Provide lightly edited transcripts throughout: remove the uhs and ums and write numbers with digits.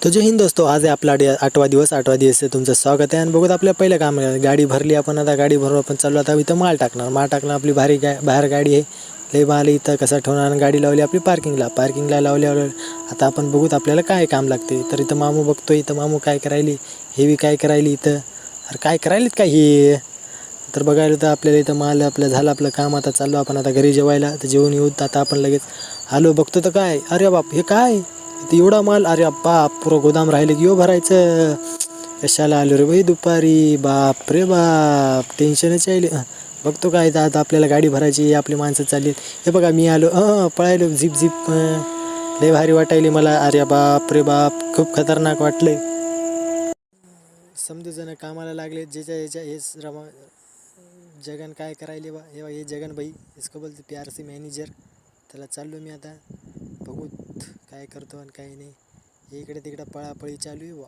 तो जय हिंद दोस्तों, आज आहे आपला 8वा दिवस आहे. तुमचं स्वागत आहे. आणि बघूत आपल्या पहिलं काम आहे, गाडी भरली आपण. आता गाडी भरून आपण चाललो. आता इथं माल टाकणार आपली बाहेर गाडी आहे. लई माल इथं कसा ठेवणार. गाडी लावली आपली पार्किंगला लावल्यावर आता आपण बघूत आपल्याला काय काम लागते. तर इथं मामू बघतोय, इथं मामू काय करायली, हे बी काय करायली इथं. अरे काय करायलीत काय हे. तर बघायला तर आपल्याला इथं माल आपलं झालं आपलं काम. आता चाललो आपण आता घरी जेवायला. तर जेवून येऊ. आता आपण लगेच आलो, बघतो तर काय, अरे बाप हे काय इथं एवढा माल. अरे बाप, पुरं गोदाम राहिले की भरायचं. कशाला आलो रे बाई दुपारी. बाप रे बाप, टेन्शनच यायले. बघतो काय आता आपल्याला गाडी भरायची, आपली माणसं चालली. हे बघा मी आलो, पळायलो झिप झिप. लय भारी वाटायली मला. अरे बाप रे बाप, खूप खतरनाक वाटले. समजूजण कामाला लागले ज्याच्या हेच जगन काय करायले बा. हे जगन भाई, इसको बोलते PRC मॅनेजर. त्याला चाललो मी आता, बघूत काय करतो आणि काय नाही. इकडे तिकडे पळापळी चालू आहे बा.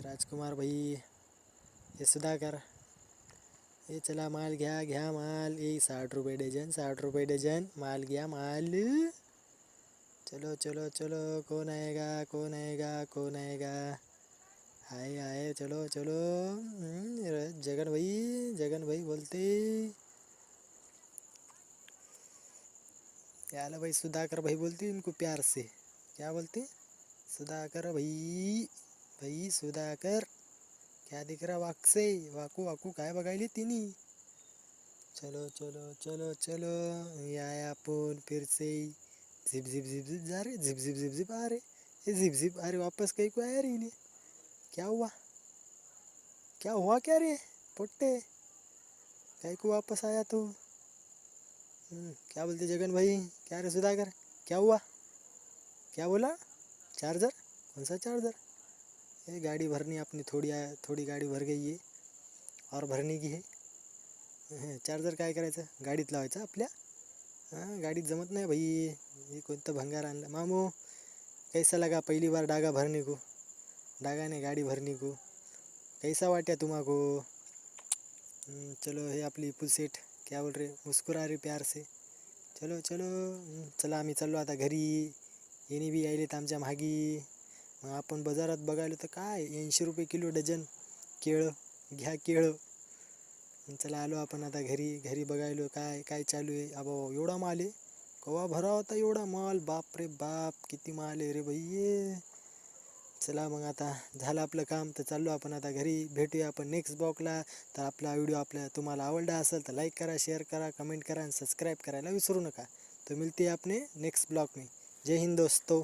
राजकुमार भाई, हे सुधाकर, हे चला माल घ्या माल. 60 रुपये डझन, 60 रुपये डझन. माल घ्या माल. चलो चलो चलो, कौन आएगा. आए चलो चलो. जगन भाई बोलते. याला भाई सुधाकर भाई बोलते इनको प्यार से. क्या बोलते, सुधाकर भाई सुधाकर. क्या दिख रहा वाक से, वाकू काय बघायली तिनी. चलो चलो चलो चलो, या आपण फिर से. झिप झिप झिप झिप जा रे, झिप झिप झिप झिप आ रे. ये झिप झिप, अरे वापस कहीं को आया रे इन्हें. क्या हुआ क्या रे पोट्टे, कहीं को वापस आया तू. क्या बोलते जगन भाई, क्या रे सुधाकर, क्या हुआ, क्या बोला. चार्जर, कौन सा चार्जर. ये गाड़ी भरनी अपनी, थोड़ी गाड़ी भर गई है और भरने की है. चार्जर काय करायचं, गाडीत लावायचं आपल्या. गाडीत जमत नाही भाई. हे कोणतं भंगार आणलं मामू. कैसा लगा पहली बार डागा भरने को. डागा ने गाड़ी भरने को कैसा वाटा तुम्हाको. चलो, हे आपली फुल सेट, क्या बोल रहे, मुस्कुरा रे प्यार से. चलो चलो. चला आम्ही चाललो आता घरी. येणे बी यायलेत आमच्या मागी. मग आपण बाजारात बघायला तर काय 80 रुपये किलो डझन केळं. घ्या केळं. चला आलो आपण आता घरी बघायलो काय काय चालू आहे. अबो एवढा माल आहे, कवा भरा होता एवढा माल. बाप रे बाप, किती माल आहे रे भाई. चला मग आता झालं आपलं काम, तर चाललो आपण आता घरी. भेटूया आपण नेक्स्ट ब्लॉगला. तर आपला व्हिडिओ तुम्हाला आवडला असेल तर लाईक करा, शेअर करा, कमेंट करा आणि सबस्क्राईब करायला विसरू नका. तो मिळते आपने नेक्स्ट ब्लॉग में. जय हिंद दोस्तों.